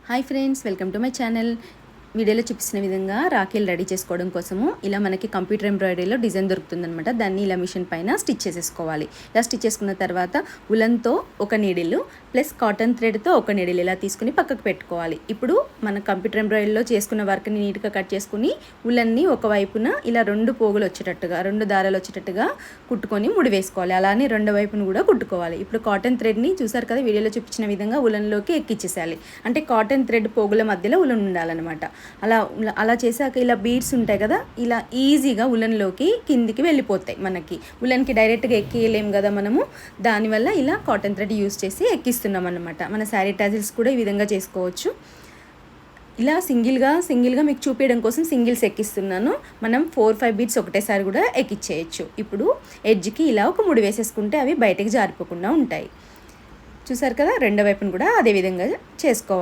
Hi friends, welcome to my channel. వీడియోలో చూపిస్తున్న విధంగా రాఖీలు రెడీ చేసుకోవడం కోసము ఇలా మనకి కంప్యూటర్ ఎంబ్రాయిడరీలో డిజైన్ దొరుకుతుందనమాట. దాన్ని ఇలా మిషన్ పైన స్టిచ్ చేసేసుకోవాలి. ఇలా స్టిచ్ చేసుకున్న తర్వాత ఉలన్తో ఒక నీడిల్ ప్లస్ కాటన్ థ్రెడ్తో ఒక నీడిల్ ఇలా తీసుకుని పక్కకు పెట్టుకోవాలి. ఇప్పుడు మన కంప్యూటర్ ఎంబ్రాయిడరీలో చేసుకున్న వర్క్ని నీట్గా కట్ చేసుకుని ఉలన్ని ఒకవైపున ఇలా రెండు పోగులు వచ్చేటట్టుగా, రెండు దారాలు వచ్చేటట్టుగా కుట్టుకొని ముడి వేసుకోవాలి. అలానే రెండో వైపును కూడా కుట్టుకోవాలి. ఇప్పుడు కాటన్ థ్రెడ్ని చూసారు కదా, వీడియోలో చూపించిన విధంగా ఉలన్లోకి ఎక్కించేసేయాలి. అంటే కాటన్ థ్రెడ్ పోగుల మధ్యలో ఉలన్ ఉండాలన్నమాట. అలా చేశాక ఇలా బీడ్స్ ఉంటాయి కదా, ఇలా ఈజీగా ఉలన్లోకి కిందికి వెళ్ళిపోతాయి. మనకి ఉలన్కి డైరెక్ట్గా ఎక్కియలేం కదా మనము, దానివల్ల ఇలా కాటన్ థ్రెడ్ యూస్ చేసి ఎక్కిస్తున్నాం అన్నమాట. మన శారీ టాజిల్స్ కూడా ఈ విధంగా చేసుకోవచ్చు. ఇలా సింగిల్గా మీకు చూపించడం కోసం సింగిల్స్ ఎక్కిస్తున్నాను. మనం 4-5 బీడ్స్ ఒకటేసారి కూడా ఎక్కిచ్చేయచ్చు. ఇప్పుడు ఎడ్జ్కి ఇలా ఒక ముడి వేసేసుకుంటే అవి బయటకు జారిపోకుండా ఉంటాయి. చూసారు కదా, రెండో వైపును కూడా అదే విధంగా చేసుకోవాలి.